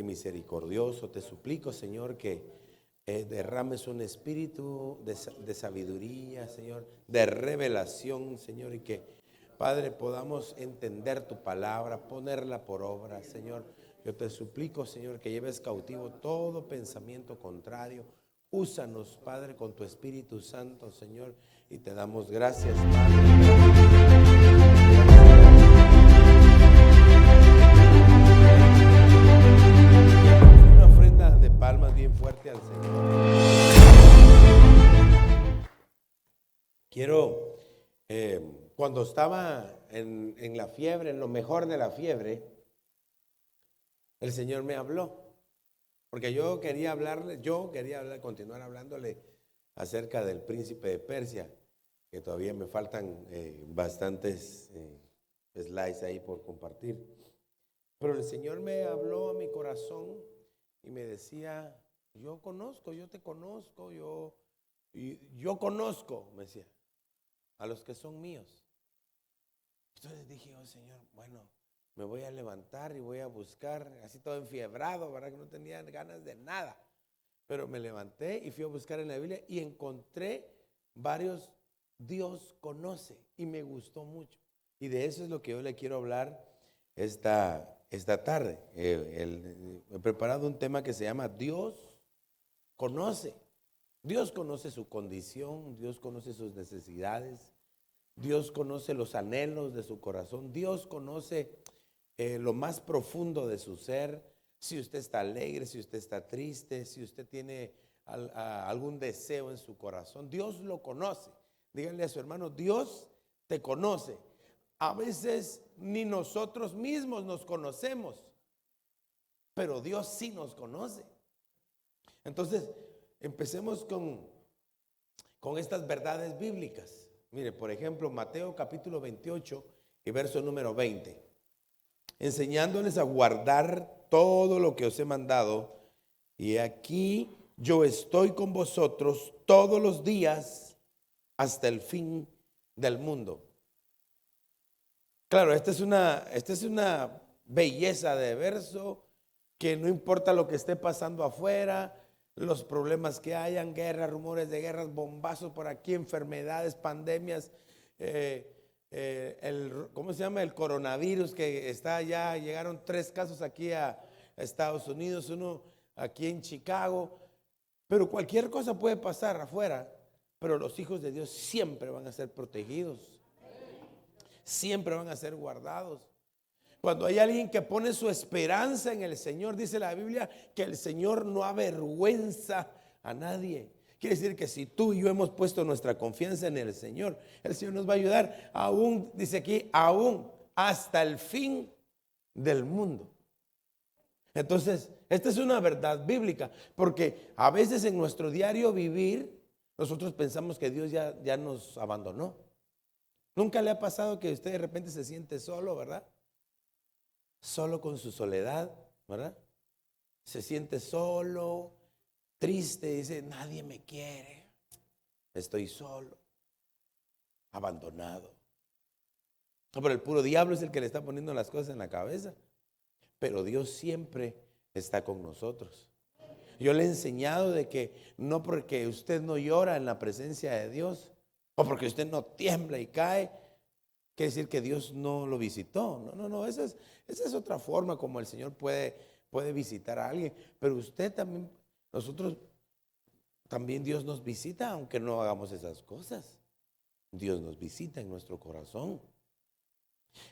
misericordioso. Te suplico, Señor, que derrames un espíritu de sabiduría, Señor, de revelación, Señor, y que, Padre, podamos entender tu palabra, ponerla por obra, Señor. Yo te suplico, Señor, que lleves cautivo todo pensamiento contrario. Úsanos, Padre, con tu Espíritu Santo, Señor, y te damos gracias, Padre. Una ofrenda de palmas bien fuerte al Señor. Quiero, cuando estaba en la fiebre, en lo mejor de la fiebre, el Señor me habló. Porque yo quería continuar hablándole acerca del príncipe de Persia, que todavía me faltan bastantes slides ahí por compartir. Pero el Señor me habló a mi corazón y me decía, yo te conozco, yo conozco, me decía, a los que son míos. Entonces dije, oh Señor, bueno, me voy a levantar y voy a buscar, así todo enfiebrado, ¿verdad? Que no tenía ganas de nada. Pero me levanté y fui a buscar en la Biblia y encontré varios Dios conoce, y me gustó mucho. Y de eso es lo que yo le quiero hablar esta tarde. He preparado un tema que se llama Dios conoce. Dios conoce su condición, Dios conoce sus necesidades, Dios conoce los anhelos de su corazón, Dios conoce lo más profundo de su ser. Si usted está alegre, si usted está triste, si usted tiene algún deseo en su corazón, Dios lo conoce. Díganle a su hermano, Dios te conoce. A veces ni nosotros mismos nos conocemos, pero Dios sí nos conoce. Entonces, empecemos con estas verdades bíblicas. Mire, por ejemplo, Mateo capítulo 28 y verso número 20. Enseñándoles a guardar todo lo que os he mandado, y aquí yo estoy con vosotros todos los días hasta el fin del mundo. Claro, esta es una belleza de verso, que no importa lo que esté pasando afuera, los problemas que hayan, guerras, rumores de guerras, bombazos por aquí, enfermedades, pandemias, ¿cómo se llama? El coronavirus que está ya, llegaron 3 casos aquí a Estados Unidos, uno aquí en Chicago, pero cualquier cosa puede pasar afuera, pero los hijos de Dios siempre van a ser protegidos, siempre van a ser guardados. Cuando hay alguien que pone su esperanza en el Señor, dice la Biblia que el Señor no avergüenza a nadie. Quiere decir que si tú y yo hemos puesto nuestra confianza en el Señor nos va a ayudar aún, dice aquí, aún hasta el fin del mundo. Entonces, esta es una verdad bíblica, porque a veces en nuestro diario vivir, nosotros pensamos que Dios ya nos abandonó. ¿Nunca le ha pasado que usted de repente se siente solo, verdad? Solo con su soledad, ¿verdad? Se siente solo, triste, dice, nadie me quiere, estoy solo, abandonado. Pero el puro diablo es el que le está poniendo las cosas en la cabeza. Pero Dios siempre está con nosotros. Yo le he enseñado de que no porque usted no llora en la presencia de Dios, o porque usted no tiembla y cae, quiere decir que Dios no lo visitó. No, esa es otra forma como el Señor puede visitar a alguien. Pero usted también, nosotros también, Dios nos visita aunque no hagamos esas cosas. Dios nos visita en nuestro corazón.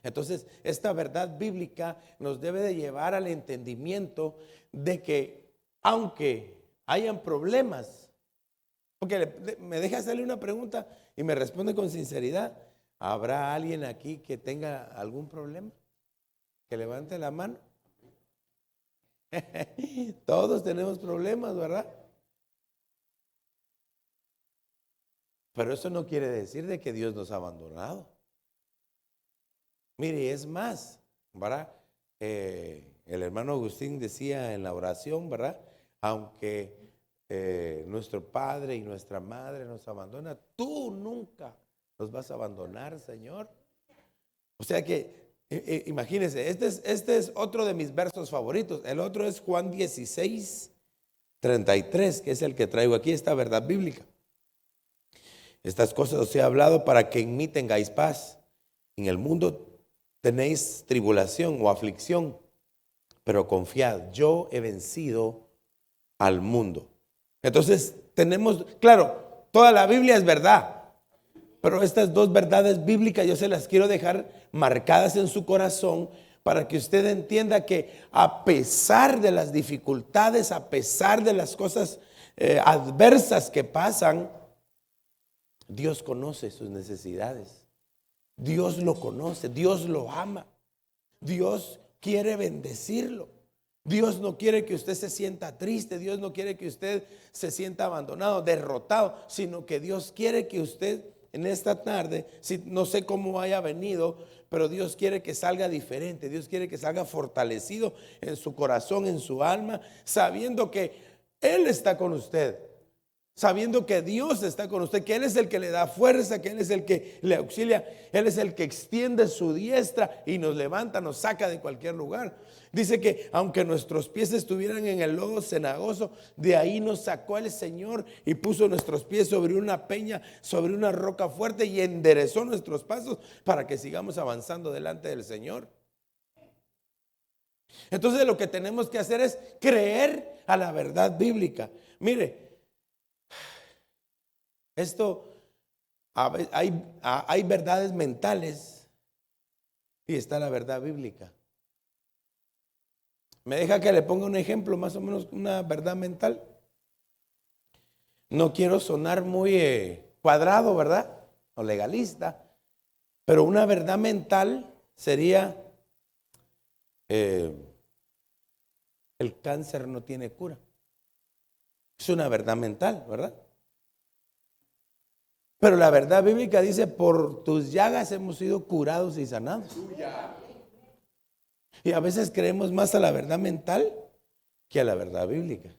Entonces, esta verdad bíblica nos debe de llevar al entendimiento de que aunque hayan problemas, porque me deja hacerle una pregunta y me responde con sinceridad, ¿habrá alguien aquí que tenga algún problema? Que levante la mano. Todos tenemos problemas, ¿verdad? Pero eso no quiere decir de que Dios nos ha abandonado. Mire, es más, ¿verdad? El hermano Agustín decía en la oración, ¿verdad? Aunque nuestro padre y nuestra madre nos abandonan, tú nunca nos vas a abandonar, Señor. O sea que Imagínense, este es otro de mis versos favoritos. El otro es Juan 16:33, que es el que traigo aquí, esta verdad bíblica. Estas cosas os he hablado para que en mí tengáis paz. En el mundo tenéis tribulación o aflicción, pero confiad, yo he vencido al mundo. Entonces tenemos, claro, toda la Biblia es verdad, pero estas dos verdades bíblicas yo se las quiero dejar marcadas en su corazón para que usted entienda que a pesar de las dificultades, a pesar de las cosas adversas que pasan, Dios conoce sus necesidades. Dios lo conoce, Dios lo ama. Dios quiere bendecirlo. Dios no quiere que usted se sienta triste, Dios no quiere que usted se sienta abandonado, derrotado, sino que Dios quiere que usted en esta tarde, no sé cómo haya venido, pero Dios quiere que salga diferente, Dios quiere que salga fortalecido en su corazón, en su alma, sabiendo que Él está con usted. Sabiendo que Dios está con usted, que Él es el que le da fuerza, que Él es el que le auxilia, Él es el que extiende su diestra y nos levanta, nos saca de cualquier lugar. Dice que aunque nuestros pies estuvieran en el lodo cenagoso, de ahí nos sacó el Señor y puso nuestros pies sobre una peña, sobre una roca fuerte y enderezó nuestros pasos para que sigamos avanzando delante del Señor. Entonces lo que tenemos que hacer es creer a la verdad bíblica. Mire, hay verdades mentales y está la verdad bíblica. ¿Me deja que le ponga un ejemplo, más o menos una verdad mental? No quiero sonar muy cuadrado, ¿verdad? O legalista, pero una verdad mental sería el cáncer no tiene cura. Es una verdad mental, ¿verdad? Pero la verdad bíblica dice, por tus llagas hemos sido curados y sanados. Y a veces creemos más a la verdad mental que a la verdad bíblica.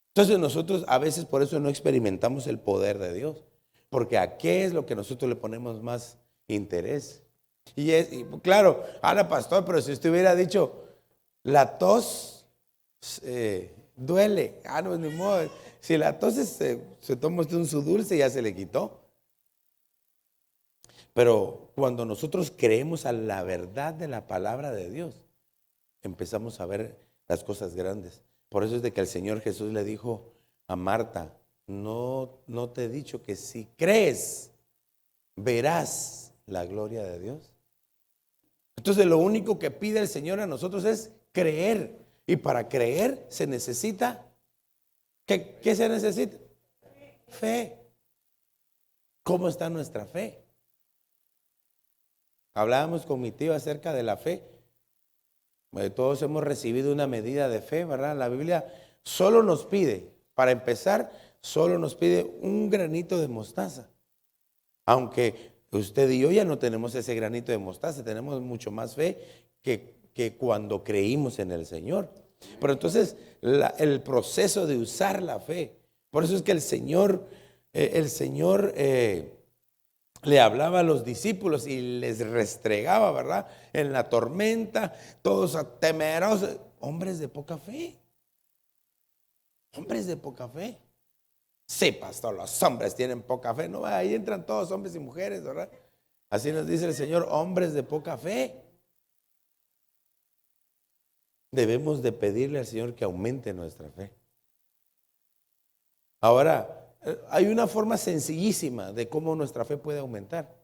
Entonces nosotros a veces por eso no experimentamos el poder de Dios. Porque a qué es lo que nosotros le ponemos más interés. Y claro, ahora pastor, pero si usted hubiera dicho, la tos duele. No, ni modo. Si la tos se toma usted un su dulce, ya se le quitó. Pero cuando nosotros creemos a la verdad de la palabra de Dios, empezamos a ver las cosas grandes. Por eso es de que el Señor Jesús le dijo a Marta, no te he dicho que si crees, verás la gloria de Dios. Entonces lo único que pide el Señor a nosotros es creer. Y para creer se necesita, ¿qué se necesita? Fe. ¿Cómo está nuestra fe? Hablábamos con mi tío acerca de la fe. Todos hemos recibido una medida de fe, ¿verdad? La Biblia solo nos pide, para empezar, solo nos pide un granito de mostaza. Aunque usted y yo ya no tenemos ese granito de mostaza, tenemos mucho más fe que cuando creímos en el Señor. Pero entonces el proceso de usar la fe, por eso es que el Señor le hablaba a los discípulos y les restregaba, ¿verdad? En la tormenta, todos temerosos, hombres de poca fe. Hombres de poca fe. Sí, pastor, los hombres tienen poca fe. No, ahí entran todos hombres y mujeres, ¿verdad? Así nos dice el Señor, hombres de poca fe. Debemos de pedirle al Señor que aumente nuestra fe. Ahora, hay una forma sencillísima de cómo nuestra fe puede aumentar.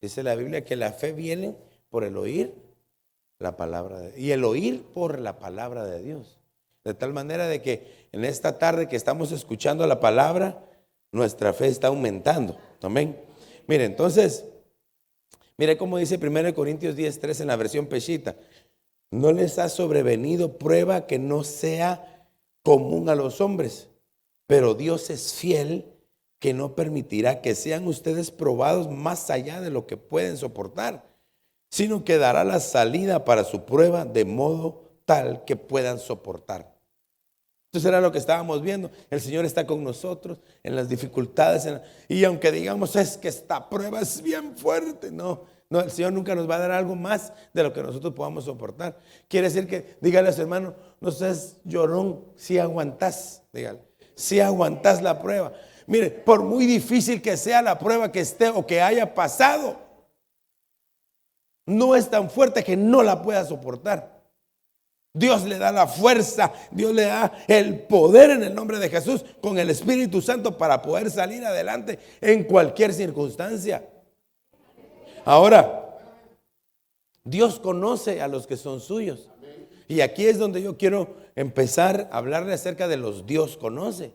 Dice la Biblia que la fe viene por el oír la palabra de Dios, y el oír por la palabra de Dios. De tal manera de que en esta tarde que estamos escuchando la palabra, nuestra fe está aumentando. Amén. Mire, entonces, mire cómo dice 1 Corintios 10:3 en la versión Peshita. No les ha sobrevenido prueba que no sea común a los hombres, pero Dios es fiel, que no permitirá que sean ustedes probados más allá de lo que pueden soportar, sino que dará la salida para su prueba de modo tal que puedan soportar. Entonces era lo que estábamos viendo. El Señor está con nosotros en las dificultades. Y aunque digamos, es que esta prueba es bien fuerte, no No, el Señor nunca nos va a dar algo más de lo que nosotros podamos soportar. Quiere decir que, dígale a su hermano, no seas llorón, si aguantás, dígale, si aguantás la prueba. Mire, por muy difícil que sea la prueba que esté o que haya pasado, no es tan fuerte que no la pueda soportar. Dios le da la fuerza, Dios le da el poder en el nombre de Jesús con el Espíritu Santo para poder salir adelante en cualquier circunstancia. Ahora, Dios conoce a los que son suyos. Y aquí es donde yo quiero empezar a hablarle acerca de los Dios conoce.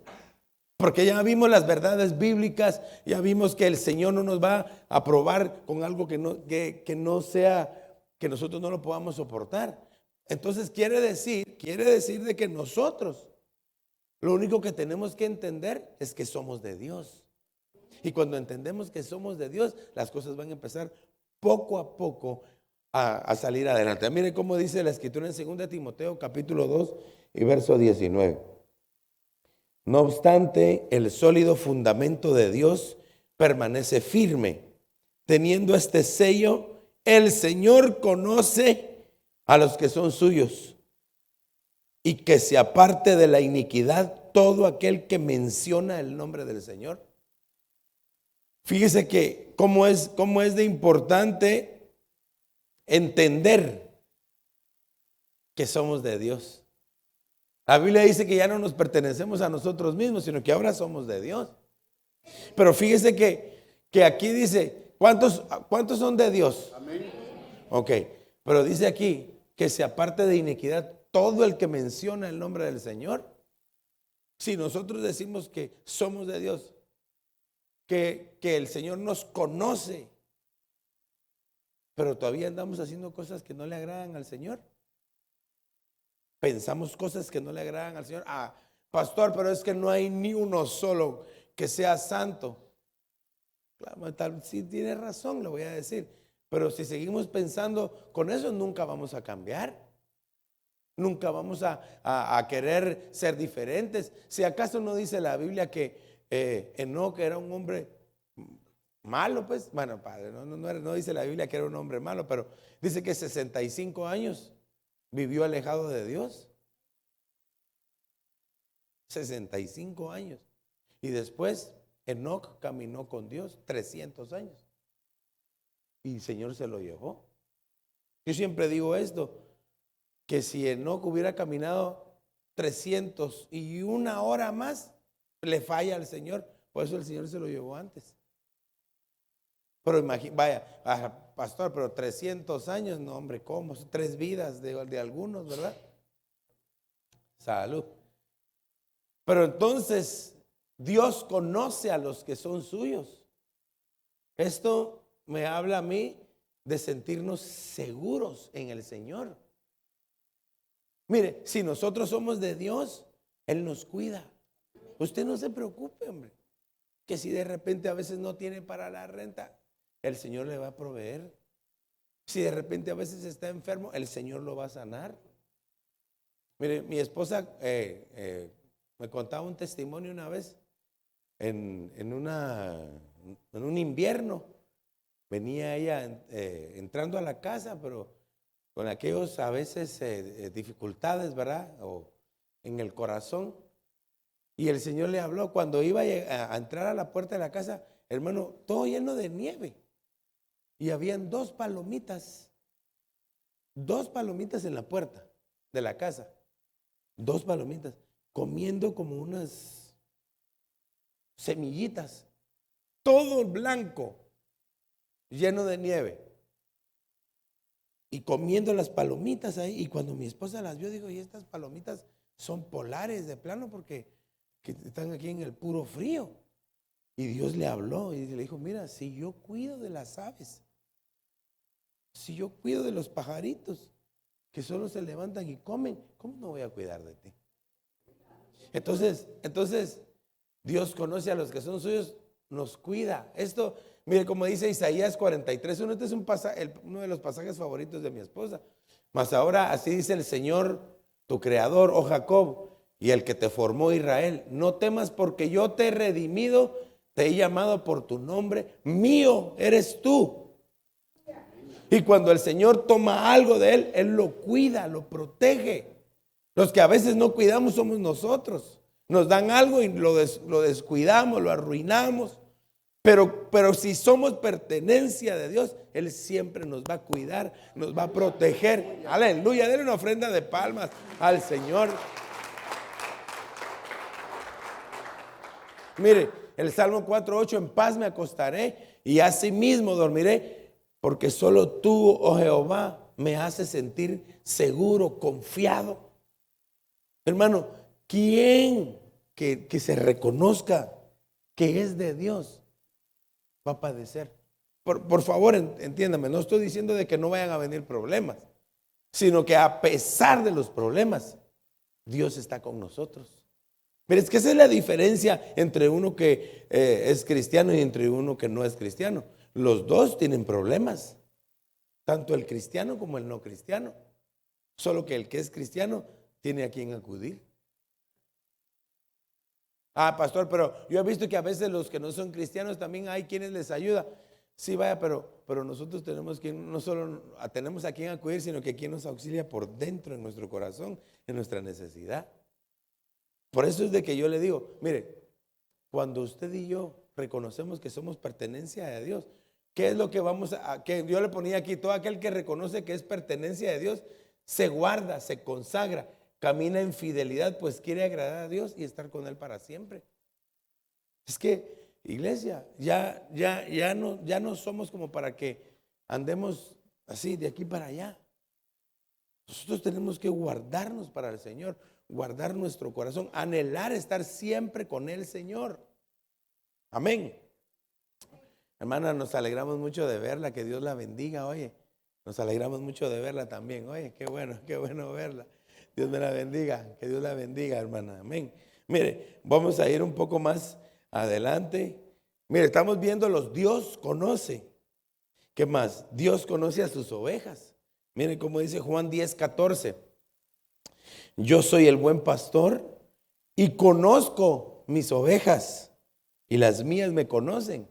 Porque ya vimos las verdades bíblicas, ya vimos que el Señor no nos va a probar con algo que no sea, que nosotros no lo podamos soportar. Entonces quiere decir de que nosotros lo único que tenemos que entender es que somos de Dios. Y cuando entendemos que somos de Dios, las cosas van a empezar poco a poco a salir adelante. Mire cómo dice la escritura en 2 Timoteo capítulo 2 y verso 19. No obstante, el sólido fundamento de Dios permanece firme. Teniendo este sello, el Señor conoce a los que son suyos, y que se aparte de la iniquidad todo aquel que menciona el nombre del Señor. Fíjese que cómo es de importante entender que somos de Dios. La Biblia dice que ya no nos pertenecemos a nosotros mismos, sino que ahora somos de Dios. Pero fíjese que aquí dice, ¿cuántos son de Dios? Amén. Ok, pero dice aquí que se aparte de iniquidad todo el que menciona el nombre del Señor. Si nosotros decimos que somos de Dios, que el Señor nos conoce, pero todavía andamos haciendo cosas que no le agradan al Señor. Pensamos cosas que no le agradan al Señor. Ah, pastor, pero es que no hay ni uno solo que sea santo. Claro, tal, sí tiene razón, le voy a decir. Pero si seguimos pensando con eso, nunca vamos a cambiar. Nunca vamos a querer ser diferentes. Si acaso no dice la Biblia que Enoc era un hombre malo, pues, bueno, padre, no dice la Biblia que era un hombre malo, pero dice que 65 años vivió alejado de Dios. 65 años. Y después Enoc caminó con Dios 300 años. Y el Señor se lo llevó. Yo siempre digo esto, que si Enoc hubiera caminado 301 hora más, le falla al Señor. Por eso el Señor se lo llevó antes. Pero vaya, pastor, pero 300 años, no hombre, ¿cómo? 3 vidas de algunos, ¿verdad? Salud. Pero entonces, Dios conoce a los que son suyos. Esto me habla a mí de sentirnos seguros en el Señor. Mire, si nosotros somos de Dios, Él nos cuida. Usted no se preocupe, hombre, que si de repente a veces no tiene para la renta, el Señor le va a proveer. Si de repente a veces está enfermo, el Señor lo va a sanar. Mire, mi esposa me contaba un testimonio una vez en un invierno. Venía ella entrando a la casa, pero con aquellos a veces dificultades, ¿verdad? O en el corazón. Y el Señor le habló cuando iba a entrar a la puerta de la casa, hermano, todo lleno de nieve. Y habían 2 palomitas en la puerta de la casa. 2 palomitas, comiendo como unas semillitas. Todo blanco, lleno de nieve. Y comiendo las palomitas ahí. Y cuando mi esposa las vio, dijo, y estas palomitas son polares de plano porque están aquí en el puro frío. Y Dios le habló y le dijo, mira, si yo cuido de las aves, si yo cuido de los pajaritos que solo se levantan y comen, ¿cómo no voy a cuidar de ti? Entonces, Dios conoce a los que son suyos, nos cuida. Esto, mire, como dice Isaías 43, este es uno de los pasajes favoritos de mi esposa. Mas ahora así dice el Señor, tu creador, oh Jacob, y el que te formó Israel, no temas porque yo te he redimido, te he llamado por tu nombre, mío eres tú. Y cuando el Señor toma algo de él, Él lo cuida, lo protege. Los que a veces no cuidamos somos nosotros. Nos dan algo y lo descuidamos, lo arruinamos. Pero si somos pertenencia de Dios, Él siempre nos va a cuidar, nos va a proteger. Aleluya, denle una ofrenda de palmas al Señor. Mire, el Salmo 4:8, en paz me acostaré y asimismo dormiré, porque solo tú, oh Jehová, me haces sentir seguro, confiado. Hermano, ¿quién que se reconozca que es de Dios va a padecer? Por favor, entiéndame, no estoy diciendo de que no vayan a venir problemas, sino que a pesar de los problemas, Dios está con nosotros. Pero es que esa es la diferencia entre uno que es cristiano y entre uno que no es cristiano. Los dos tienen problemas, tanto el cristiano como el no cristiano. Solo que el que es cristiano tiene a quien acudir. Ah, pastor, pero yo he visto que a veces los que no son cristianos también hay quienes les ayuda. Sí, vaya, pero nosotros tenemos que no solo tenemos a quien acudir, sino que quien nos auxilia por dentro en nuestro corazón, en nuestra necesidad. Por eso es de que yo le digo, mire, cuando usted y yo reconocemos que somos pertenencia de Dios, ¿qué es lo que vamos a que yo le ponía aquí? Todo aquel que reconoce que es pertenencia de Dios se guarda, se consagra, camina en fidelidad, pues quiere agradar a Dios y estar con Él para siempre. Es que, iglesia, ya no somos como para que andemos así de aquí para allá. Nosotros tenemos que guardarnos para el Señor, guardar nuestro corazón, anhelar estar siempre con el Señor. Amén. Hermana, nos alegramos mucho de verla, que Dios la bendiga, oye. Nos alegramos mucho de verla también, oye, qué bueno verla. Dios me la bendiga, que Dios la bendiga, hermana, amén. Mire, vamos a ir un poco más adelante. Mire, estamos viendo los Dios conoce. ¿Qué más? Dios conoce a sus ovejas. Mire cómo dice Juan 10:14. Yo soy el buen pastor y conozco mis ovejas y las mías me conocen.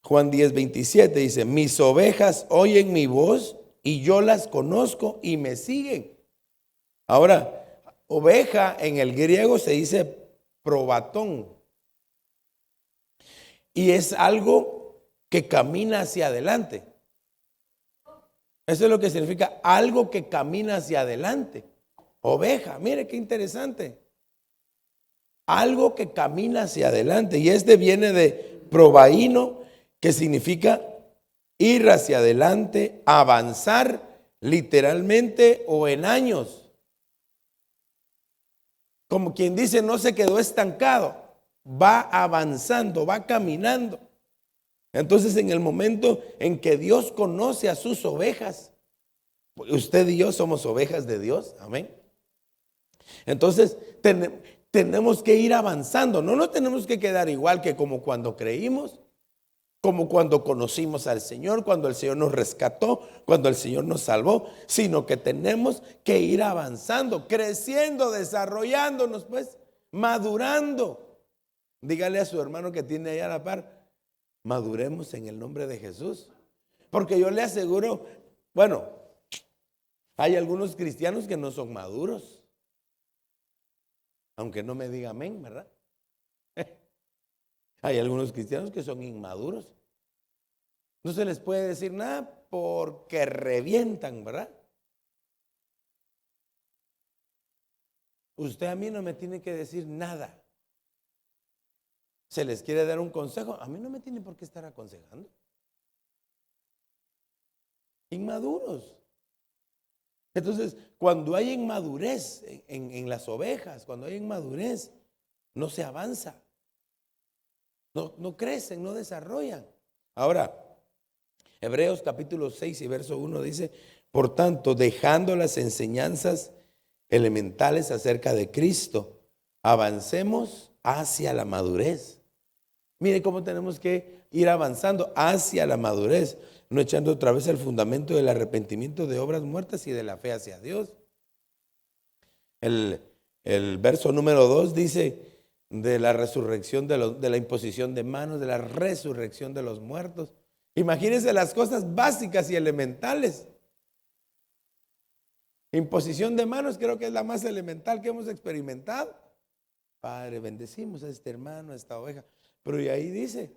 Juan 10:27 dice, mis ovejas oyen mi voz y yo las conozco y me siguen. Ahora, oveja en el griego se dice probatón y es algo que camina hacia adelante. Eso es lo que significa algo que camina hacia adelante. Oveja, mire qué interesante. Algo que camina hacia adelante. Y este viene de probaíno, que significa ir hacia adelante, avanzar literalmente o en años. Como quien dice, no se quedó estancado, va avanzando, va caminando. Entonces, en el momento en que Dios conoce a sus ovejas, usted y yo somos ovejas de Dios, amén. Entonces, tenemos que ir avanzando, no nos tenemos que quedar igual que como cuando creímos, como cuando conocimos al Señor, cuando el Señor nos rescató, cuando el Señor nos salvó, sino que tenemos que ir avanzando, creciendo, desarrollándonos, pues, madurando. Dígale a su hermano que tiene ahí a la par, maduremos en el nombre de Jesús. Porque yo le aseguro, bueno, hay algunos cristianos que no son maduros. Aunque no me diga amén, ¿verdad? Hay algunos cristianos que son inmaduros. No se les puede decir nada porque revientan, ¿verdad? Usted a mí no me tiene que decir nada. Se les quiere dar un consejo, a mí no me tiene por qué estar aconsejando. Inmaduros. Entonces, cuando hay inmadurez en las ovejas, cuando hay inmadurez, no se avanza, no crecen, no desarrollan. Ahora, Hebreos capítulo 6 y verso 1 dice, por tanto, dejando las enseñanzas elementales acerca de Cristo, avancemos hacia la madurez. Mire cómo tenemos que ir avanzando hacia la madurez, no echando otra vez el fundamento del arrepentimiento de obras muertas y de la fe hacia Dios. El verso número 2 dice de la resurrección, de la imposición de manos, de la resurrección de los muertos. Imagínense las cosas básicas y elementales. Imposición de manos creo que es la más elemental que hemos experimentado. Padre, bendecimos a este hermano, a esta oveja. Pero y ahí dice,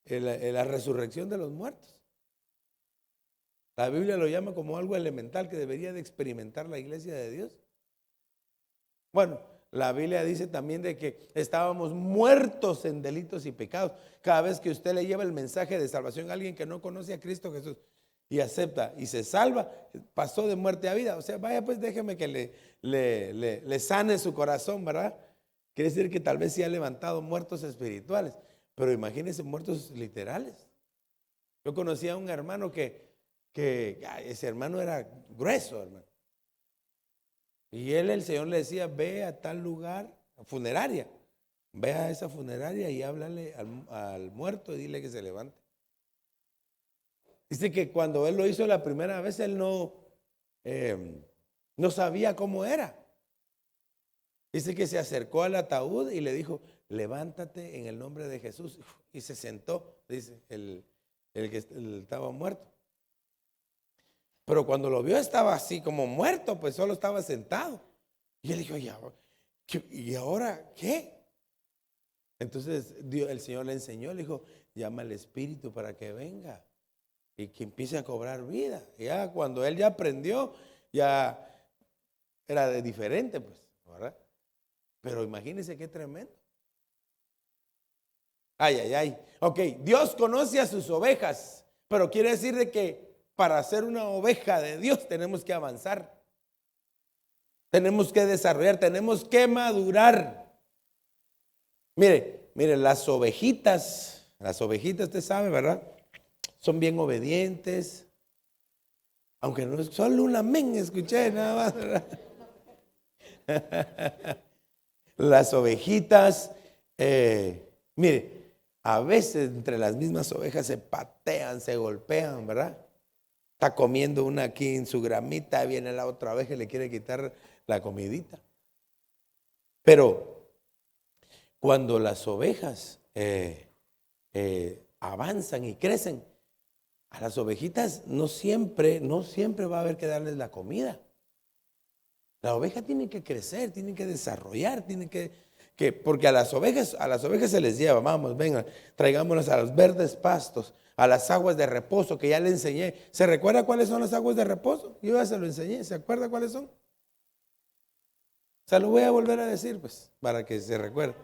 la resurrección de los muertos. La Biblia lo llama como algo elemental que debería de experimentar la iglesia de Dios. Bueno, la Biblia dice también de que estábamos muertos en delitos y pecados. Cada vez que usted le lleva el mensaje de salvación a alguien que no conoce a Cristo Jesús y acepta y se salva, pasó de muerte a vida. O sea, vaya pues déjeme que le sane su corazón, ¿verdad? Quiere decir que tal vez se ha levantado muertos espirituales, pero imagínense muertos literales. Yo conocí a un hermano que ese hermano era grueso, hermano. Y el Señor le decía, ve a tal lugar, funeraria, ve a esa funeraria y háblale al muerto y dile que se levante. Dice que cuando él lo hizo la primera vez, él no sabía cómo era. Dice que se acercó al ataúd y le dijo, levántate en el nombre de Jesús. Y se sentó, dice, el que estaba muerto. Pero cuando lo vio estaba así como muerto, pues solo estaba sentado. Y él dijo, ¿y ahora qué? Entonces el Señor le enseñó, le dijo, llama al Espíritu para que venga y que empiece a cobrar vida. Y ya cuando él ya aprendió, ya era diferente, pues, ¿verdad? Pero imagínense qué tremendo. Ay. Ok, Dios conoce a sus ovejas, pero quiere decir de que para ser una oveja de Dios tenemos que avanzar. Tenemos que desarrollar, tenemos que madurar. Mire, las ovejitas, usted sabe, ¿verdad? Son bien obedientes. Aunque no es solo un amén, escuché nada más, ¿verdad? Las ovejitas, mire, a veces entre las mismas ovejas se patean, se golpean, ¿verdad? Está comiendo una aquí en su gramita, viene la otra oveja y le quiere quitar la comidita. Pero cuando las ovejas avanzan y crecen, a las ovejitas no siempre va a haber que darles la comida. La oveja tiene que crecer, tiene que desarrollar, porque a las ovejas se les lleva, vamos, vengan, traigámonos a los verdes pastos, a las aguas de reposo que ya le enseñé. ¿Se recuerda cuáles son las aguas de reposo? Yo ya se lo enseñé, ¿se acuerda cuáles son? Se lo voy a volver a decir, pues, para que se recuerde.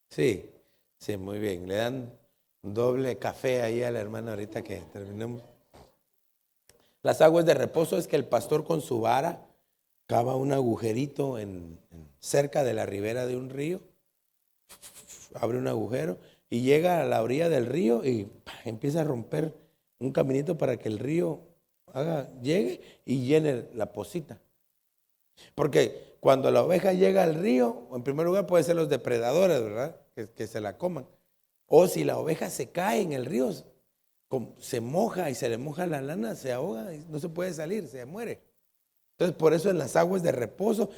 Sí, muy bien. Le dan doble café ahí a la hermana ahorita que terminemos. Las aguas de reposo es que el pastor con su vara cava un agujerito cerca de la ribera de un río, abre un agujero y llega a la orilla del río y empieza a romper un caminito para que el río llegue y llene la pocita. Porque cuando la oveja llega al río, en primer lugar pueden ser los depredadores, ¿verdad? Que se la coman. O si la oveja se cae en el río, se moja y se le moja la lana, se ahoga y no se puede salir, se muere. Entonces por eso en las aguas de reposo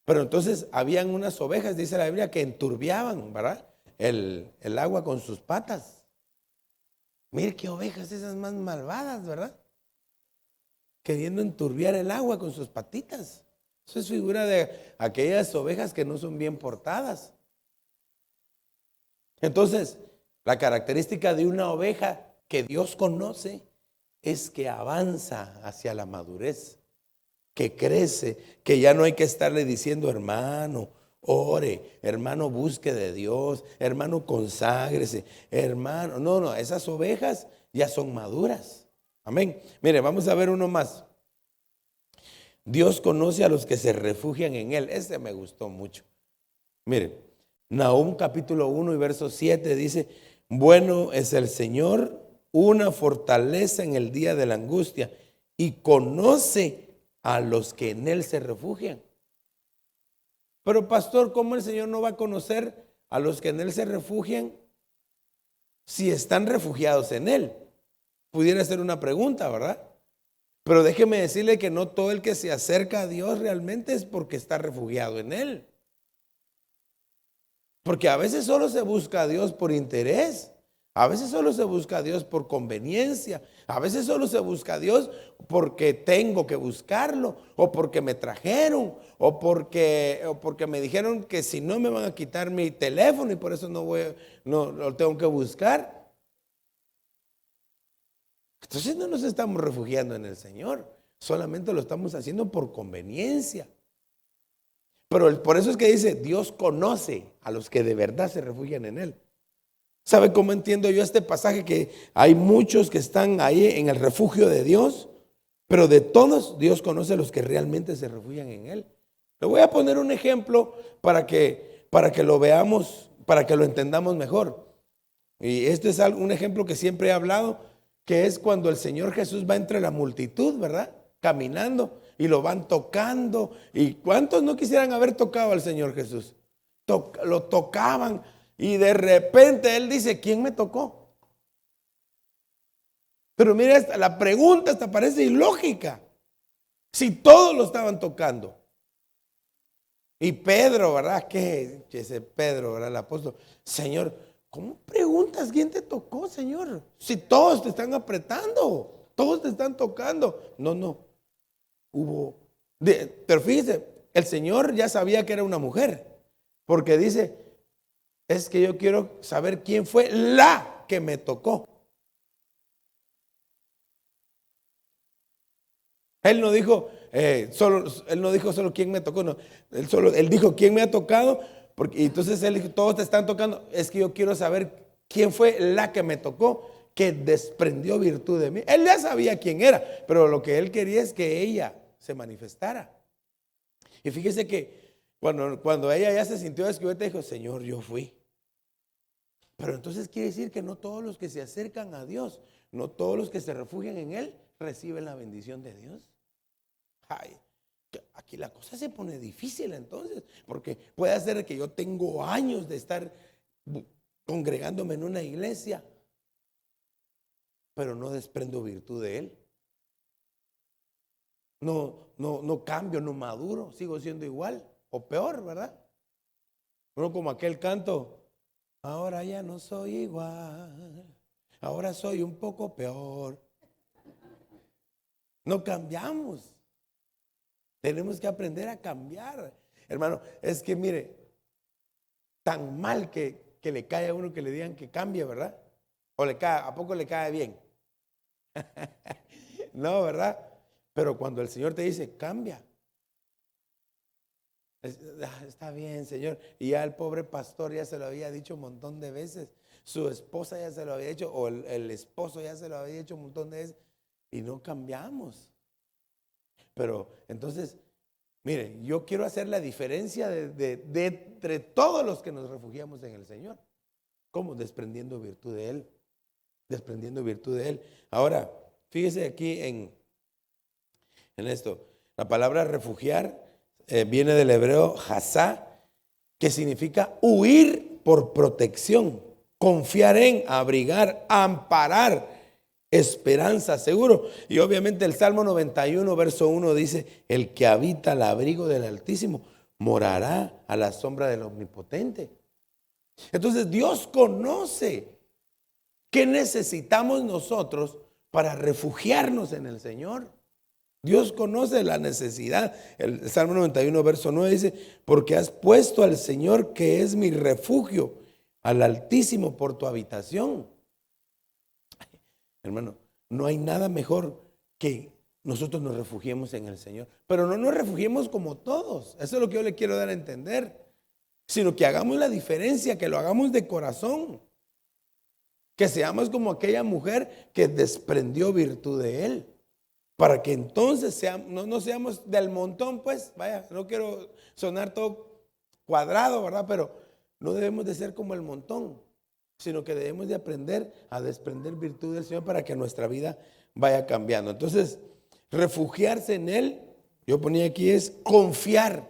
pero entonces habían unas ovejas, dice la Biblia, que enturbiaban, ¿verdad? El agua con sus patas. Mire qué ovejas esas más malvadas, ¿verdad? Queriendo enturbiar el agua con sus patitas. Eso es figura de aquellas ovejas que no son bien portadas. Entonces, la característica de una oveja que Dios conoce es que avanza hacia la madurez, que crece, que ya no hay que estarle diciendo, hermano, ore, hermano, busque de Dios, hermano, conságrese, hermano. No, esas ovejas ya son maduras. Amén. Mire, vamos a ver uno más. Dios conoce a los que se refugian en Él. Ese me gustó mucho. Mire, Nahum capítulo 1 y verso 7 dice, bueno es el Señor, una fortaleza en el día de la angustia, y conoce a los que en Él se refugian. Pero pastor, ¿cómo el Señor no va a conocer a los que en Él se refugian si están refugiados en Él? Pudiera ser una pregunta, ¿verdad? Pero déjeme decirle que no todo el que se acerca a Dios realmente es porque está refugiado en Él. Porque a veces solo se busca a Dios por interés, a veces solo se busca a Dios por conveniencia, a veces solo se busca a Dios porque tengo que buscarlo, o porque me trajeron, o porque me dijeron que si no me van a quitar mi teléfono y por eso no lo tengo que buscar. Entonces no nos estamos refugiando en el Señor, solamente lo estamos haciendo por conveniencia. Pero por eso es que dice, Dios conoce a los que de verdad se refugian en Él. ¿Sabe cómo entiendo yo este pasaje? Que hay muchos que están ahí en el refugio de Dios, pero de todos Dios conoce a los que realmente se refugian en Él. Le voy a poner un ejemplo para que lo veamos, para que lo entendamos mejor. Y este es un ejemplo que siempre he hablado, que es cuando el Señor Jesús va entre la multitud, ¿verdad? Caminando y lo van tocando. ¿Y cuántos no quisieran haber tocado al Señor Jesús? Lo tocaban y de repente Él dice, ¿quién me tocó? Pero mira, la pregunta hasta parece ilógica. Si todos lo estaban tocando. Y Pedro, ¿verdad? Que ese Pedro, ¿verdad? El apóstol, Señor, ¿cómo preguntas quién te tocó, Señor? Si todos te están apretando, todos te están tocando. No, pero fíjese, el Señor ya sabía que era una mujer, porque dice, es que yo quiero saber quién fue la que me tocó. Él no dijo solo quién me tocó, no. Él dijo quién me ha tocado, porque y entonces él dijo, todos te están tocando, es que yo quiero saber quién fue la que me tocó, que desprendió virtud de mí. Él ya sabía quién era, pero lo que él quería es que ella se manifestara. Y fíjese que cuando ella ya se sintió descubierta, dijo, Señor, yo fui. Pero entonces quiere decir que no todos los que se acercan a Dios, no todos los que se refugian en Él, reciben la bendición de Dios. Ay, aquí la cosa se pone difícil entonces, porque puede ser que yo tengo años de estar congregándome en una iglesia, pero no desprendo virtud de Él. No cambio, no maduro, sigo siendo igual o peor, ¿verdad? Uno como aquel canto, ahora ya no soy igual, ahora soy un poco peor. No cambiamos. Tenemos que aprender a cambiar. Hermano, es que mire, tan mal que le cae a uno que le digan que cambie, ¿verdad? O ¿a poco le cae bien? No, ¿verdad? Pero cuando el Señor te dice, cambia. Está bien, Señor. Y ya el pobre pastor ya se lo había dicho un montón de veces. Su esposa ya se lo había dicho, o el esposo ya se lo había dicho un montón de veces. Y no cambiamos. Pero entonces, mire, yo quiero hacer la diferencia de entre todos los que nos refugiamos en el Señor. ¿Cómo? Desprendiendo virtud de Él. Desprendiendo virtud de Él. Ahora, fíjese aquí en esto. La palabra refugiar viene del hebreo hasá, que significa huir por protección, confiar en, abrigar, amparar, esperanza, seguro. Y obviamente el Salmo 91, verso 1 dice, el que habita al abrigo del Altísimo morará a la sombra del Omnipotente. Entonces Dios conoce qué necesitamos nosotros para refugiarnos en el Señor. Dios conoce la necesidad. El Salmo 91, verso 9 dice, porque has puesto al Señor que es mi refugio, al Altísimo por tu habitación. Hermano, no hay nada mejor que nosotros nos refugiemos en el Señor. Pero no nos refugiemos como todos. Eso es lo que yo le quiero dar a entender. Sino que hagamos la diferencia, que lo hagamos de corazón. Que seamos como aquella mujer que desprendió virtud de Él. Para que entonces no seamos del montón, pues, vaya, no quiero sonar todo cuadrado, ¿verdad? Pero no debemos de ser como el montón, sino que debemos de aprender a desprender virtud del Señor para que nuestra vida vaya cambiando. Entonces, refugiarse en Él, yo ponía aquí, es confiar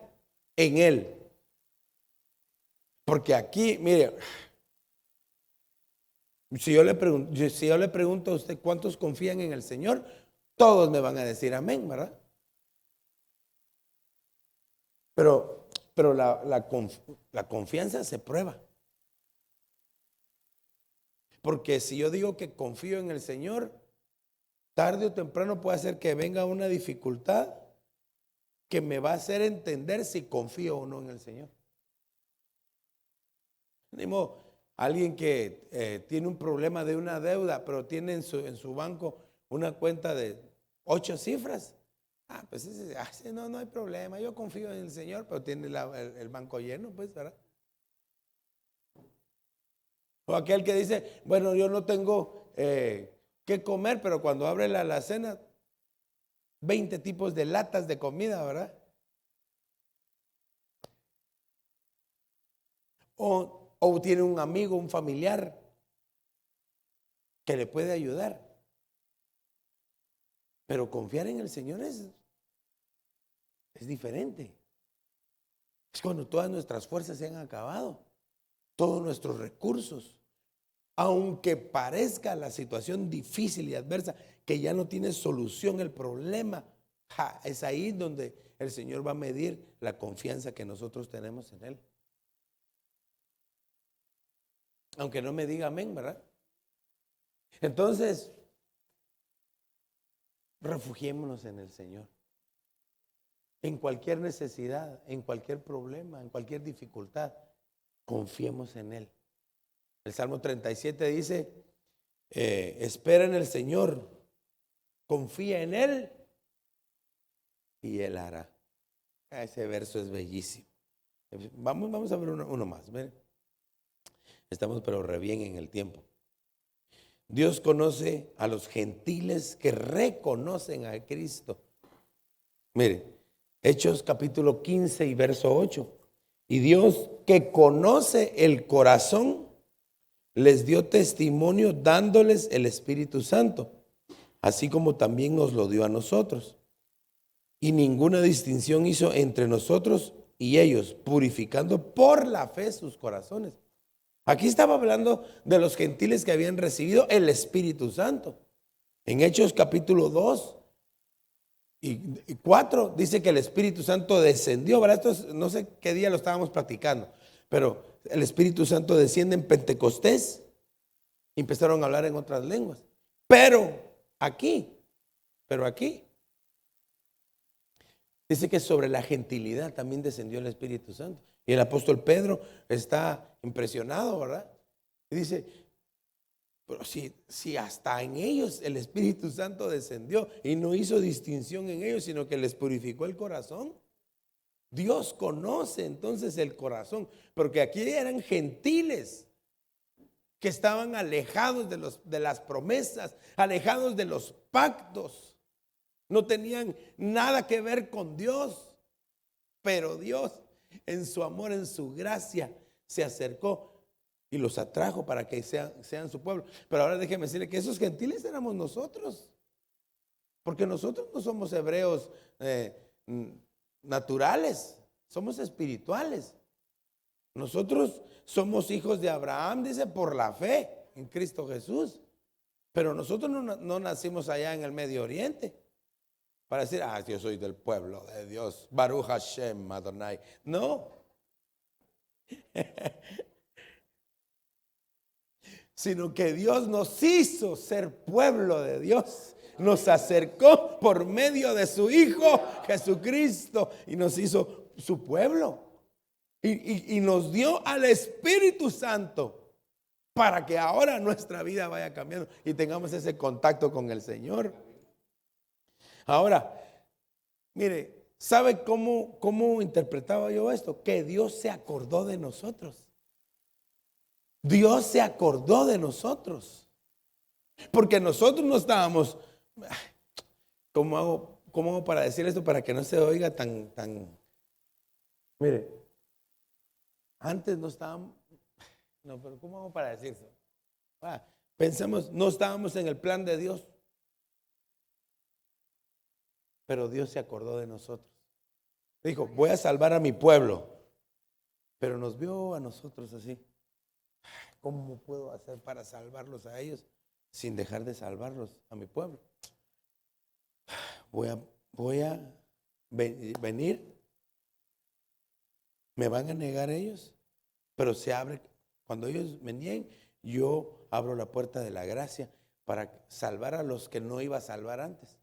en Él. Porque aquí, mire, si yo le pregunto a usted cuántos confían en el Señor, todos me van a decir amén, ¿verdad? Pero Pero la confianza se prueba. Porque si yo digo que confío en el Señor, tarde o temprano puede hacer que venga una dificultad que me va a hacer entender si confío o no en el Señor. Mismo alguien que tiene un problema de una deuda, pero tiene en su banco una cuenta de 8 cifras. Pues no hay problema, yo confío en el Señor, pero tiene el banco lleno, pues, ¿verdad? O aquel que dice, bueno, yo no tengo qué comer, pero cuando abre la alacena, 20 tipos de latas de comida, ¿verdad? O tiene un amigo, un familiar que le puede ayudar. Pero confiar en el Señor es diferente. Es cuando todas nuestras fuerzas se han acabado, todos nuestros recursos. Aunque parezca la situación difícil y adversa, que ya no tiene solución el problema, es ahí donde el Señor va a medir la confianza que nosotros tenemos en Él. Aunque no me diga amén, ¿verdad? Entonces, refugiémonos en el Señor. En cualquier necesidad, en cualquier problema, en cualquier dificultad, confiemos en Él. El Salmo 37 dice, espera en el Señor, confía en Él y Él hará. Ese verso es bellísimo. Vamos a ver uno más. Miren. Estamos pero re bien en el tiempo. Dios conoce a los gentiles que reconocen a Cristo. Mire, Hechos capítulo 15 y verso 8. Y Dios que conoce el corazón les dio testimonio dándoles el Espíritu Santo, así como también nos lo dio a nosotros. Y ninguna distinción hizo entre nosotros y ellos, purificando por la fe sus corazones. Aquí estaba hablando de los gentiles que habían recibido el Espíritu Santo. En Hechos capítulo 2 y 4 dice que el Espíritu Santo descendió, ¿verdad? Esto no sé qué día lo estábamos practicando, pero el Espíritu Santo desciende en Pentecostés y empezaron a hablar en otras lenguas. Pero aquí dice que sobre la gentilidad también descendió el Espíritu Santo. Y el apóstol Pedro está impresionado, ¿verdad? Y dice, pero si hasta en ellos el Espíritu Santo descendió y no hizo distinción en ellos, sino que les purificó el corazón. Dios conoce entonces el corazón, porque aquí eran gentiles que estaban alejados de las promesas, alejados de los pactos. No tenían nada que ver con Dios, pero Dios en su amor, en su gracia, se acercó y los atrajo para que sean su pueblo. Pero ahora déjeme decirle que esos gentiles éramos nosotros, porque nosotros no somos hebreos naturales, somos espirituales. Nosotros somos hijos de Abraham, dice, por la fe en Cristo Jesús. Pero nosotros no nacimos allá en el Medio Oriente para decir, yo soy del pueblo de Dios, Baruch Hashem Adonai. No. Sino que Dios nos hizo ser pueblo de Dios. Nos acercó por medio de su Hijo Jesucristo y nos hizo su pueblo. Y nos dio al Espíritu Santo para que ahora nuestra vida vaya cambiando y tengamos ese contacto con el Señor. Ahora, mire, ¿sabe cómo interpretaba yo esto? Que Dios se acordó de nosotros. Dios se acordó de nosotros. Porque nosotros no estábamos, ¿cómo hago para decir esto para que no se oiga tan? Mire, antes no estábamos, no, pero ¿cómo hago para decir eso? Pensemos, no estábamos en el plan de Dios, pero Dios se acordó de nosotros. Dijo, voy a salvar a mi pueblo, pero nos vio a nosotros así. ¿Cómo puedo hacer para salvarlos a ellos sin dejar de salvarlos a mi pueblo? Voy a venir Me van a negar ellos, pero se abre. Cuando ellos me nieguen, yo abro la puerta de la gracia para salvar a los que no iba a salvar antes.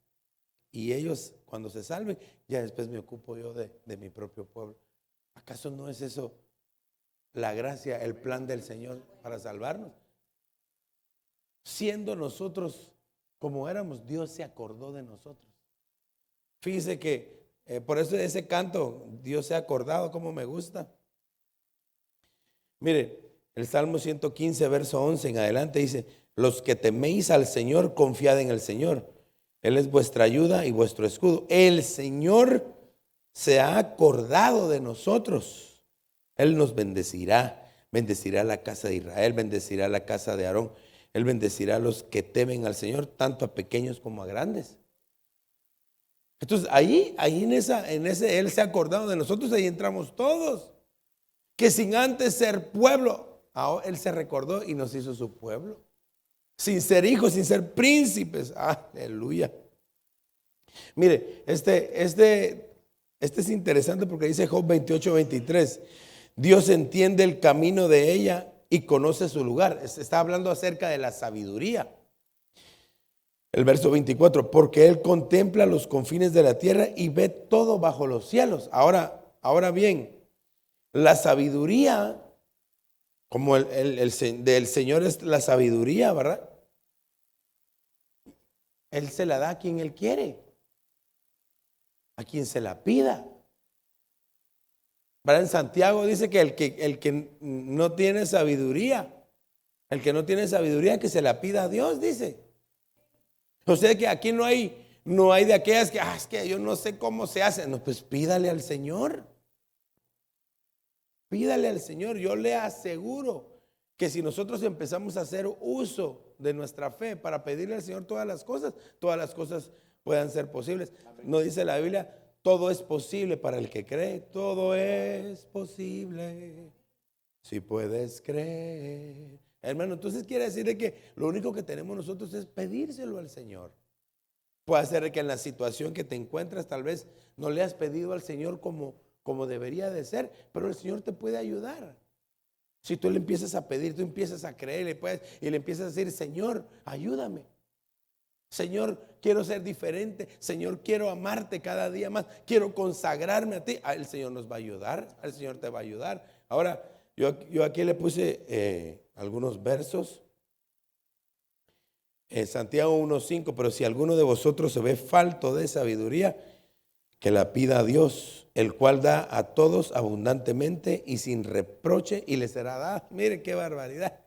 Y ellos, cuando se salven, ya después me ocupo yo de mi propio pueblo. ¿Acaso no es eso la gracia, el plan del Señor para salvarnos? Siendo nosotros como éramos, Dios se acordó de nosotros. Fíjese que por eso ese canto, Dios se ha acordado, como me gusta. Mire, el Salmo 115, verso 11 en adelante dice: los que teméis al Señor, confiad en el Señor. Él es vuestra ayuda y vuestro escudo. El Señor se ha acordado de nosotros. Él nos bendecirá. Bendecirá la casa de Israel, bendecirá la casa de Aarón. Él bendecirá a los que temen al Señor, tanto a pequeños como a grandes. Entonces ahí en ese Él se ha acordado de nosotros, ahí entramos todos. Que sin antes ser pueblo, ahora Él se recordó y nos hizo su pueblo. Sin ser hijos, sin ser príncipes. Aleluya. Mire, este es interesante porque dice Job 28, 23. Dios entiende el camino de ella y conoce su lugar. Está hablando acerca de la sabiduría. El verso 24, porque Él contempla los confines de la tierra y ve todo bajo los cielos. Ahora bien, la sabiduría, como del Señor es la sabiduría, ¿verdad? Él se la da a quien Él quiere, a quien se la pida. ¿Verdad? En Santiago dice que el que no tiene sabiduría, que se la pida a Dios, dice. O sea que aquí no hay de aquellas que, es que yo no sé cómo se hace. No, pues pídale al Señor. Pídale al Señor. Yo le aseguro que si nosotros empezamos a hacer uso de nuestra fe para pedirle al Señor todas las cosas puedan ser posibles. ¿No dice la Biblia? Todo es posible para el que cree. Todo es posible si puedes creer. Hermano, entonces quiere decir de que lo único que tenemos nosotros es pedírselo al Señor. Puede ser que en la situación que te encuentras tal vez no le has pedido al Señor como debería de ser, pero el Señor te puede ayudar. Si tú le empiezas a pedir, tú empiezas a creer y le empiezas a decir: Señor, ayúdame. Señor, quiero ser diferente. Señor, quiero amarte cada día más. Quiero consagrarme a ti. El Señor nos va a ayudar. El Señor te va a ayudar. Ahora, yo aquí le puse algunos versos. Santiago 1:5, pero si alguno de vosotros se ve falto de sabiduría, que la pida a Dios, el cual da a todos abundantemente y sin reproche, y le será dada. Mire qué barbaridad.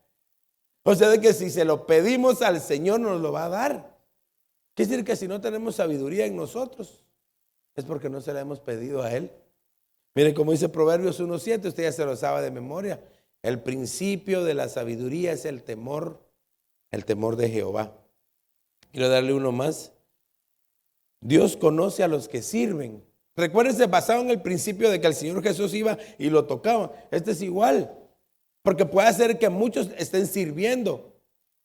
O sea, de que si se lo pedimos al Señor, nos lo va a dar. Quiere decir que si no tenemos sabiduría en nosotros, es porque no se la hemos pedido a Él. Miren como dice Proverbios 1:7, usted ya se lo sabe de memoria. El principio de la sabiduría es el temor de Jehová. Quiero darle uno más. Dios conoce a los que sirven. Recuérdense, basado en el principio de que el Señor Jesús iba y lo tocaba. Este es igual, porque puede ser que muchos estén sirviendo,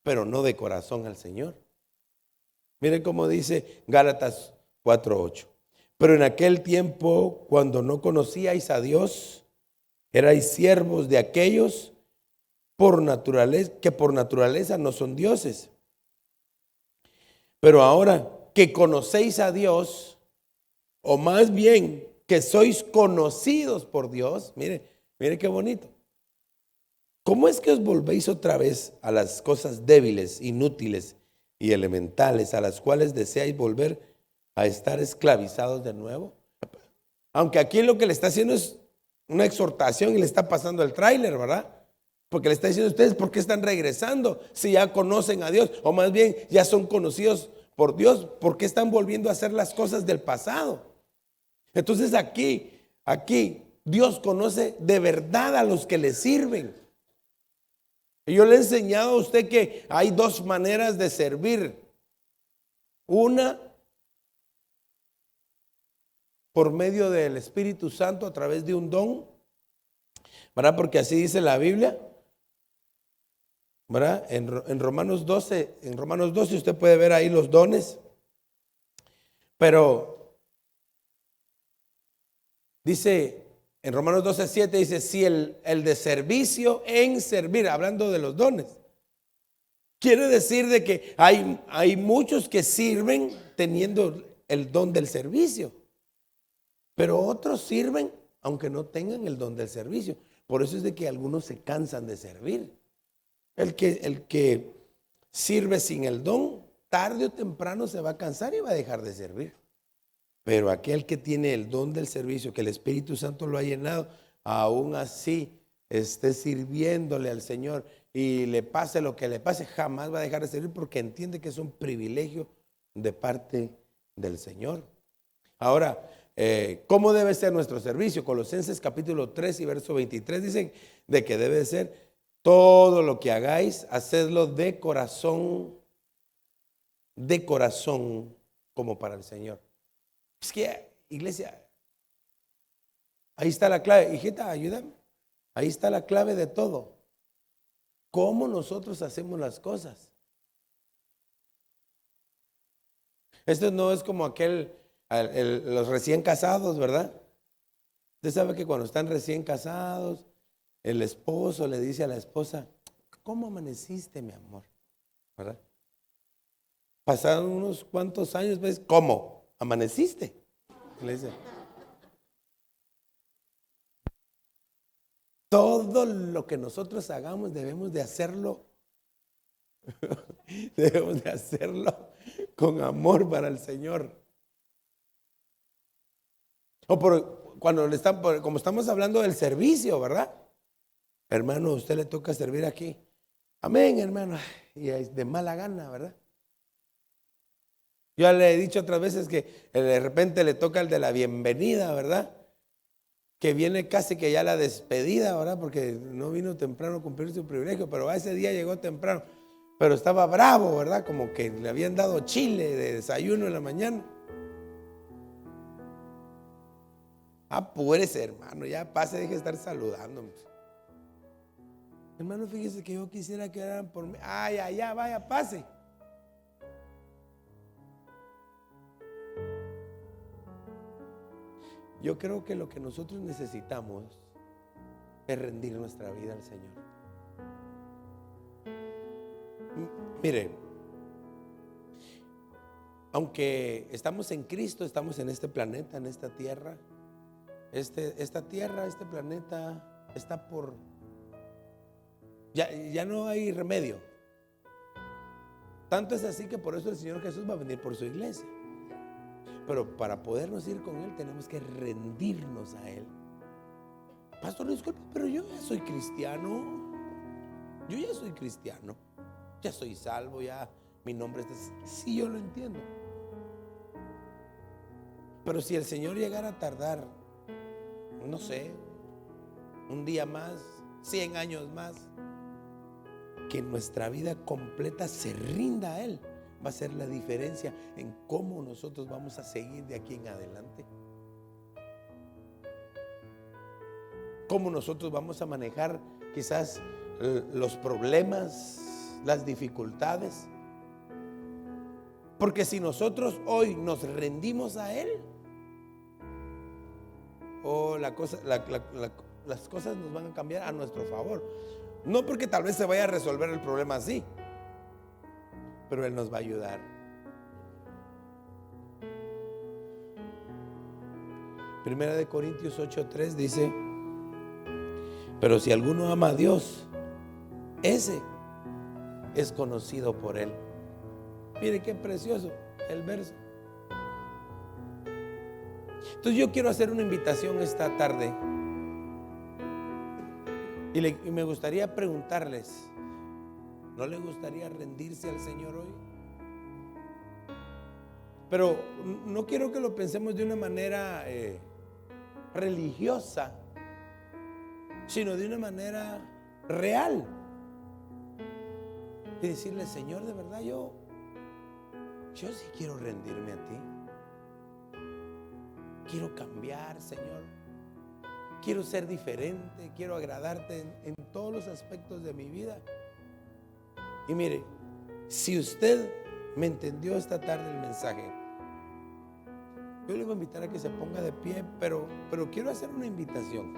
pero no de corazón al Señor. Miren cómo dice Gálatas 4:8. Pero en aquel tiempo, cuando no conocíais a Dios, erais siervos de aquellos que por naturaleza no son dioses. Pero ahora que conocéis a Dios, o más bien que sois conocidos por Dios, mire qué bonito. ¿Cómo es que os volvéis otra vez a las cosas débiles, inútiles y elementales, a las cuales deseáis volver a estar esclavizados de nuevo? Aunque aquí lo que le está haciendo es una exhortación y le está pasando el tráiler, ¿verdad? Porque le está diciendo: ustedes, ¿por qué están regresando si ya conocen a Dios? O más bien ya son conocidos por Dios. ¿Por qué están volviendo a hacer las cosas del pasado? Entonces aquí Dios conoce de verdad a los que le sirven. Y yo le he enseñado a usted que hay dos maneras de servir. Una, por medio del Espíritu Santo, a través de un don, ¿verdad? Porque así dice la Biblia, ¿verdad? En Romanos 12 usted puede ver ahí los dones. Pero dice En Romanos 12:7 dice, si el de servicio en servir, hablando de los dones. Quiere decir de que hay muchos que sirven teniendo el don del servicio, pero otros sirven aunque no tengan el don del servicio. Por eso es de que algunos se cansan de servir. El que sirve sin el don, tarde o temprano se va a cansar y va a dejar de servir. Pero aquel que tiene el don del servicio, que el Espíritu Santo lo ha llenado, aún así esté sirviéndole al Señor y le pase lo que le pase, jamás va a dejar de servir porque entiende que es un privilegio de parte del Señor. Ahora, ¿cómo debe ser nuestro servicio? Colosenses capítulo 3 y verso 23 dicen de que debe ser todo lo que hagáis, hacedlo de corazón como para el Señor. Es que, iglesia, ahí está la clave. Hijita, ayúdame. Ahí está la clave de todo. ¿Cómo nosotros hacemos las cosas? Esto no es como los recién casados, ¿verdad? Usted sabe que cuando están recién casados, el esposo le dice a la esposa, ¿cómo amaneciste, mi amor? ¿Verdad? Pasaron unos cuantos años, ¿ves? ¿Cómo? ¿Amaneciste? Le dice. Todo lo que nosotros hagamos debemos de hacerlo con amor para el Señor. O como estamos hablando del servicio, ¿verdad? Hermano, a usted le toca servir aquí. Amén, hermano. Y es de mala gana, ¿verdad? Yo le he dicho otras veces que de repente le toca el de la bienvenida, ¿verdad? Que viene casi que ya la despedida, ¿verdad? Porque no vino temprano a cumplir su privilegio, pero ese día llegó temprano. Pero estaba bravo, ¿verdad? Como que le habían dado chile de desayuno en la mañana. Apúrese, hermano, ya pase, deje de estar saludándome. Hermano, fíjese que yo quisiera que oraran por mí. Ay, ya, vaya, pase. Yo creo que lo que nosotros necesitamos es rendir nuestra vida al Señor. Mire, aunque estamos en Cristo, estamos en este planeta, en esta tierra. Esta tierra, este planeta está por... Ya no hay remedio. Tanto es así que por eso el Señor Jesús va a venir por su iglesia. Pero para podernos ir con Él tenemos que rendirnos a Él. Pastor, disculpe, pero yo ya soy cristiano. Ya soy salvo, ya mi nombre está... Sí, yo lo entiendo. Pero si el Señor llegara a tardar, no sé, un día más, 100 años más, que nuestra vida completa se rinda a Él, va a ser la diferencia en cómo nosotros vamos a seguir de aquí en adelante. Cómo nosotros vamos a manejar quizás los problemas, las dificultades. Porque si nosotros hoy nos rendimos a Él, las cosas nos van a cambiar a nuestro favor. No porque tal vez se vaya a resolver el problema así, pero Él nos va a ayudar. Primera de Corintios 8:3 dice: pero si alguno ama a Dios, ese es conocido por Él. Mire qué precioso el verso. Entonces yo quiero hacer una invitación esta tarde y me gustaría preguntarles, ¿no le gustaría rendirse al Señor hoy? Pero no quiero que lo pensemos de una manera religiosa, sino de una manera real. Y decirle: Señor, de verdad yo sí quiero rendirme a ti. Quiero cambiar, Señor. Quiero ser diferente, quiero agradarte en todos los aspectos de mi vida. Y mire, si usted me entendió esta tarde el mensaje, Yo le voy a invitar a que se ponga de pie, pero quiero hacer una invitación.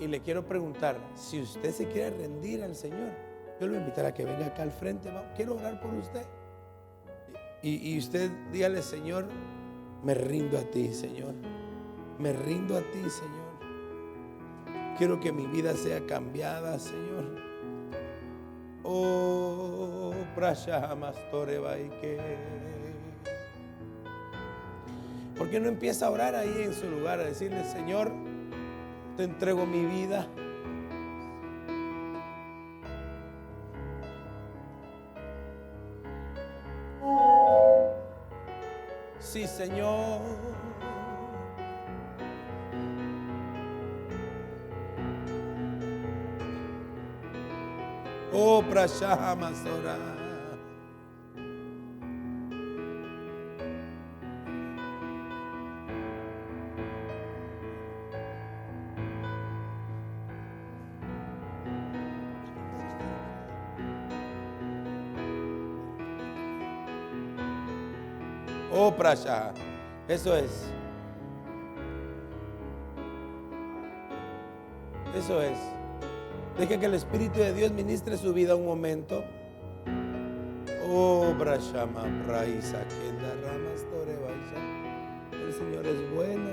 Y le quiero preguntar, si usted se quiere rendir al Señor, yo le voy a invitar a que venga acá al frente. Quiero orar por usted. Y usted dígale: Señor, me rindo a ti, Señor. Me rindo a ti, Señor. Quiero que mi vida sea cambiada, Señor. Oh, Prashamastore Baike. ¿Por qué no empieza a orar ahí en su lugar, a decirle: Señor, te entrego mi vida? Sí, Señor. Oh, Prashamasora. Oh, Prasha. Eso es. Eso es. Deje que el Espíritu de Dios ministre su vida un momento. Oh, Brashama, Praisa, Kenda, Ramas, Tore, Baisa. El Señor es bueno.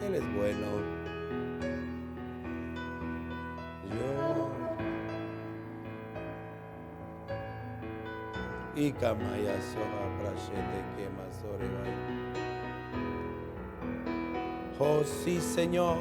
Él es bueno. Y Kamaya Soha Prashete Kema Sore Bai. Oh, sí, Señor.